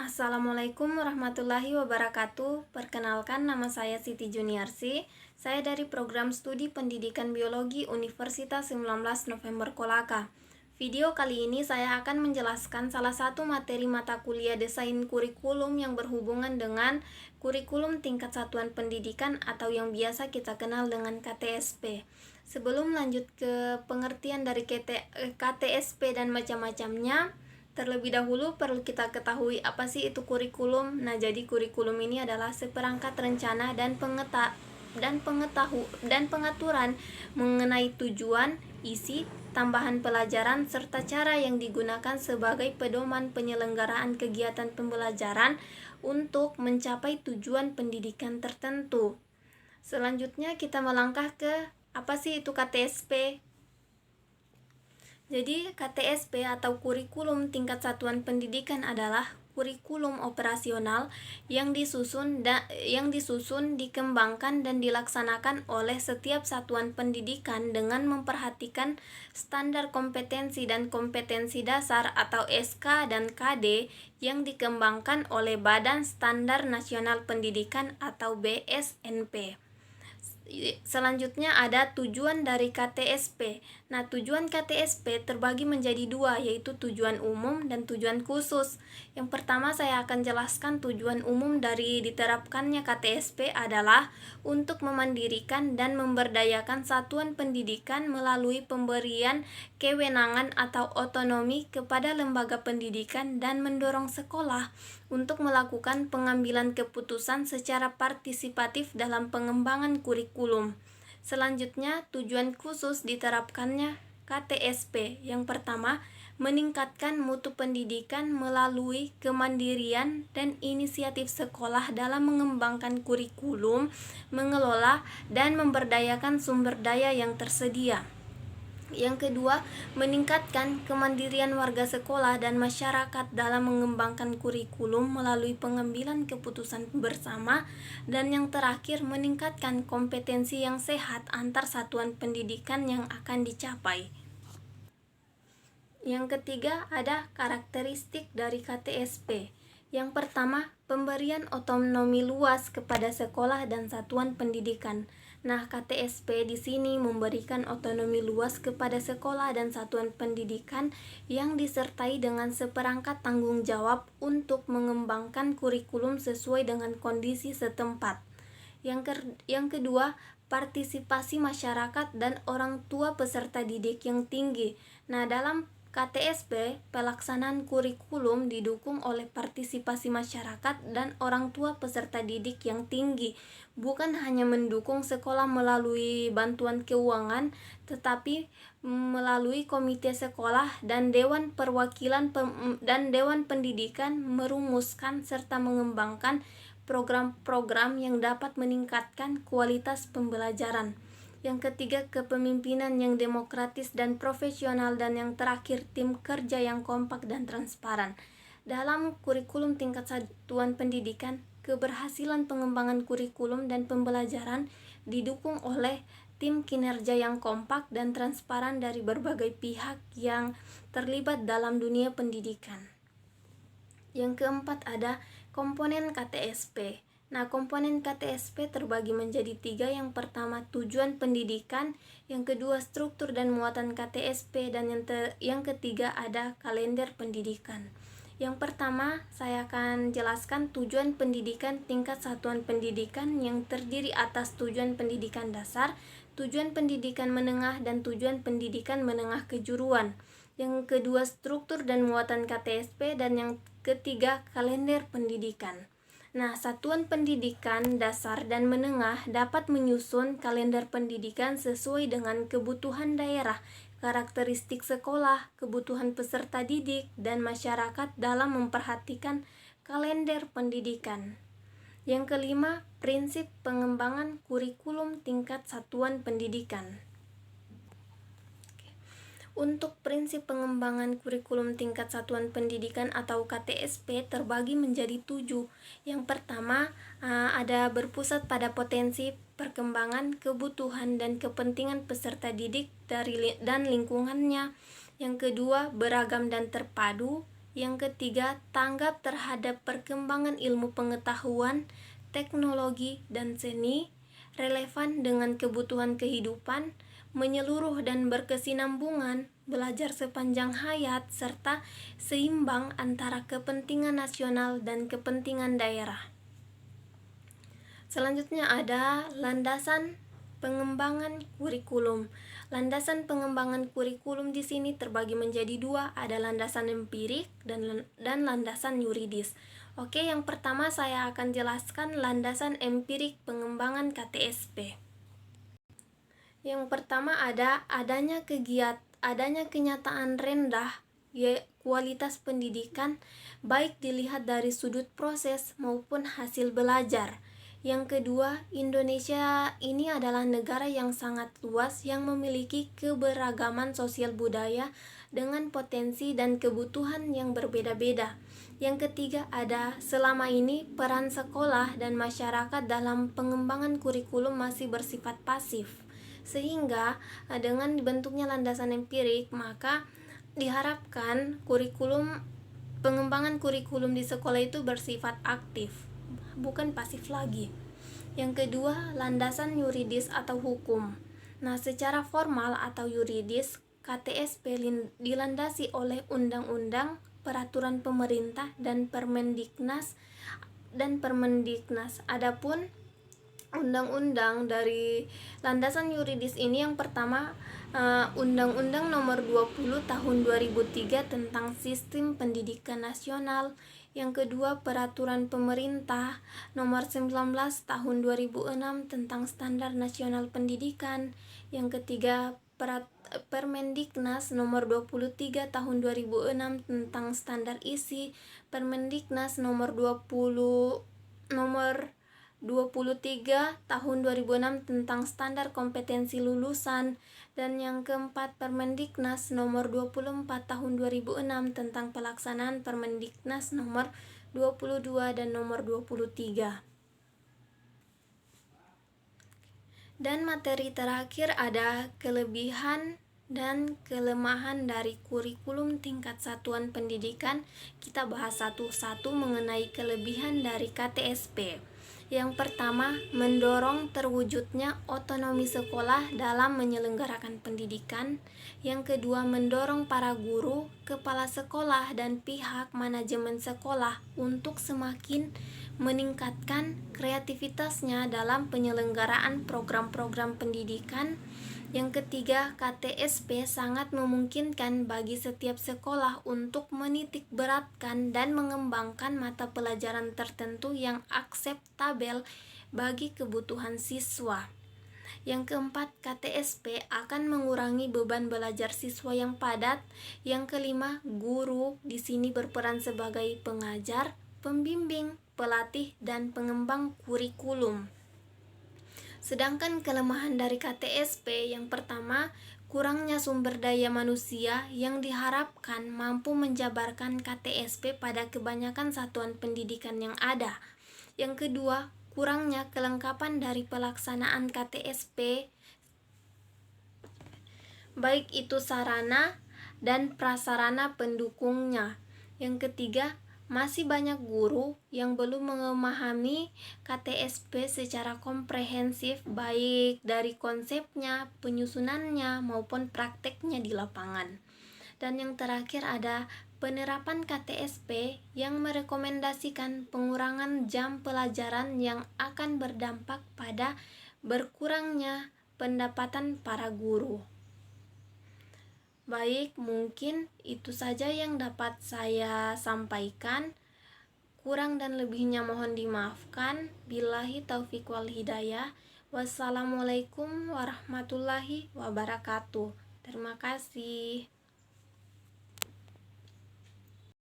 Assalamualaikum warahmatullahi wabarakatuh. Perkenalkan, nama saya Siti Juniarsi. Saya dari Program Studi Pendidikan Biologi Universitas 19 November Kolaka. Video kali ini saya akan menjelaskan salah satu materi mata kuliah desain kurikulum yang berhubungan dengan kurikulum tingkat satuan pendidikan atau yang biasa kita kenal dengan KTSP. Sebelum lanjut ke pengertian dari KTSP dan macam-macamnya, terlebih dahulu perlu kita ketahui apa sih itu kurikulum. Nah, jadi kurikulum ini adalah seperangkat rencana dan pengaturan mengenai tujuan, isi, tambahan pelajaran serta cara yang digunakan sebagai pedoman penyelenggaraan kegiatan pembelajaran untuk mencapai tujuan pendidikan tertentu. Selanjutnya kita melangkah ke apa sih itu KTSP. Jadi, KTSP atau kurikulum tingkat satuan pendidikan adalah kurikulum operasional yang disusun, dikembangkan dan dilaksanakan oleh setiap satuan pendidikan dengan memperhatikan standar kompetensi dan kompetensi dasar atau SK dan KD yang dikembangkan oleh Badan Standar Nasional Pendidikan atau BSNP. Selanjutnya ada tujuan dari KTSP. Nah, tujuan KTSP terbagi menjadi dua, yaitu tujuan umum dan tujuan khusus. Yang pertama saya akan jelaskan tujuan umum dari diterapkannya KTSP adalah untuk memandirikan dan memberdayakan satuan pendidikan melalui pemberian kewenangan atau otonomi kepada lembaga pendidikan dan mendorong sekolah untuk melakukan pengambilan keputusan secara partisipatif dalam pengembangan kurikulum. Selanjutnya, tujuan khusus diterapkannya KTSP. Yang pertama, meningkatkan mutu pendidikan melalui kemandirian dan inisiatif sekolah dalam mengembangkan kurikulum, mengelola, dan memberdayakan sumber daya yang tersedia. Yang kedua, meningkatkan kemandirian warga sekolah dan masyarakat dalam mengembangkan kurikulum melalui pengambilan keputusan bersama. Dan yang terakhir, meningkatkan kompetensi yang sehat antar satuan pendidikan yang akan dicapai. Yang ketiga, ada karakteristik dari KTSP. Yang pertama, pemberian otonomi luas kepada sekolah dan satuan pendidikan. Nah, KTSP di sini memberikan otonomi luas kepada sekolah dan satuan pendidikan yang disertai dengan seperangkat tanggung jawab untuk mengembangkan kurikulum sesuai dengan kondisi setempat. Yang kedua, partisipasi masyarakat dan orang tua peserta didik yang tinggi. Nah, dalam KTSP, pelaksanaan kurikulum didukung oleh partisipasi masyarakat dan orang tua peserta didik yang tinggi, bukan hanya mendukung sekolah melalui bantuan keuangan, tetapi melalui komite sekolah dan dewan perwakilan dan dewan pendidikan merumuskan serta mengembangkan program-program yang dapat meningkatkan kualitas pembelajaran. Yang ketiga, kepemimpinan yang demokratis dan profesional. Dan yang terakhir, tim kerja yang kompak dan transparan. Dalam kurikulum tingkat satuan pendidikan, keberhasilan pengembangan kurikulum dan pembelajaran didukung oleh tim kinerja yang kompak dan transparan dari berbagai pihak yang terlibat dalam dunia pendidikan. Yang keempat, ada komponen KTSP. Nah, komponen KTSP terbagi menjadi tiga. Yang pertama, tujuan pendidikan. Yang kedua, struktur dan muatan KTSP. Dan yang ketiga, ada kalender pendidikan. Yang pertama, saya akan jelaskan tujuan pendidikan tingkat satuan pendidikan yang terdiri atas tujuan pendidikan dasar, tujuan pendidikan menengah, dan tujuan pendidikan menengah kejuruan. Yang kedua, struktur dan muatan KTSP. Dan yang ketiga, kalender pendidikan. Nah, satuan pendidikan dasar dan menengah dapat menyusun kalender pendidikan sesuai dengan kebutuhan daerah, karakteristik sekolah, kebutuhan peserta didik, dan masyarakat dalam memperhatikan kalender pendidikan. Yang kelima, prinsip pengembangan kurikulum tingkat satuan pendidikan. Untuk prinsip pengembangan kurikulum tingkat satuan pendidikan atau KTSP terbagi menjadi 7. Yang pertama, ada berpusat pada potensi, perkembangan, kebutuhan, dan kepentingan peserta didik dan lingkungannya. Yang kedua, beragam dan terpadu. Yang ketiga, tanggap terhadap perkembangan ilmu pengetahuan, teknologi, dan seni, relevan dengan kebutuhan kehidupan, menyeluruh dan berkesinambungan, belajar sepanjang hayat, serta seimbang antara kepentingan nasional dan kepentingan daerah. Selanjutnya ada landasan pengembangan kurikulum. Landasan pengembangan kurikulum di sini terbagi menjadi dua, ada landasan empirik dan landasan yuridis. Oke, yang pertama saya akan jelaskan landasan empirik pengembangan KTSP. Yang pertama adanya kenyataan rendah kualitas pendidikan, baik dilihat dari sudut proses maupun hasil belajar. Yang kedua, Indonesia ini adalah negara yang sangat luas yang memiliki keberagaman sosial budaya dengan potensi dan kebutuhan yang berbeda-beda. Yang ketiga, selama ini peran sekolah dan masyarakat dalam pengembangan kurikulum masih bersifat pasif. Sehingga dengan dibentuknya landasan empirik, maka diharapkan pengembangan kurikulum di sekolah itu bersifat aktif, bukan pasif lagi. Yang kedua, landasan yuridis atau hukum. Nah, secara formal atau yuridis, KTSP dilandasi oleh undang-undang, peraturan pemerintah, dan Permendiknas. Adapun undang-undang dari landasan yuridis ini, yang pertama Undang-Undang Nomor 20 Tahun 2003 tentang Sistem Pendidikan Nasional. Yang kedua, Peraturan Pemerintah Nomor 19 Tahun 2006 tentang Standar Nasional Pendidikan. Yang ketiga, Permendiknas Nomor 23 Tahun 2006 tentang Standar Isi. Permendiknas Nomor 23 Tahun 2006 tentang Standar Kompetensi Lulusan. Dan yang keempat, Permendiknas Nomor 24 Tahun 2006 tentang pelaksanaan Permendiknas Nomor 22 dan Nomor 23. Dan materi terakhir ada kelebihan dan kelemahan dari kurikulum tingkat satuan pendidikan. Kita bahas satu-satu mengenai kelebihan dari KTSP. Yang pertama, mendorong terwujudnya otonomi sekolah dalam menyelenggarakan pendidikan. Yang kedua, mendorong para guru, kepala sekolah, dan pihak manajemen sekolah untuk semakin meningkatkan kreativitasnya dalam penyelenggaraan program-program pendidikan. Yang ketiga, KTSP sangat memungkinkan bagi setiap sekolah untuk menitik beratkan dan mengembangkan mata pelajaran tertentu yang akseptabel bagi kebutuhan siswa. Yang keempat, KTSP akan mengurangi beban belajar siswa yang padat. Yang kelima, guru di sini berperan sebagai pengajar, pembimbing, pelatih, dan pengembang kurikulum. Sedangkan kelemahan dari KTSP, yang pertama, kurangnya sumber daya manusia yang diharapkan mampu menjabarkan KTSP pada kebanyakan satuan pendidikan yang ada. Yang kedua, kurangnya kelengkapan dari pelaksanaan KTSP, baik itu sarana dan prasarana pendukungnya. Yang ketiga, masih banyak guru yang belum memahami KTSP secara komprehensif, baik dari konsepnya, penyusunannya, maupun prakteknya di lapangan. Dan yang terakhir ada penerapan KTSP yang merekomendasikan pengurangan jam pelajaran yang akan berdampak pada berkurangnya pendapatan para guru. Baik, mungkin itu saja yang dapat saya sampaikan. Kurang dan lebihnya mohon dimaafkan. Billahi taufiq wal hidayah. Wassalamualaikum warahmatullahi wabarakatuh. Terima kasih.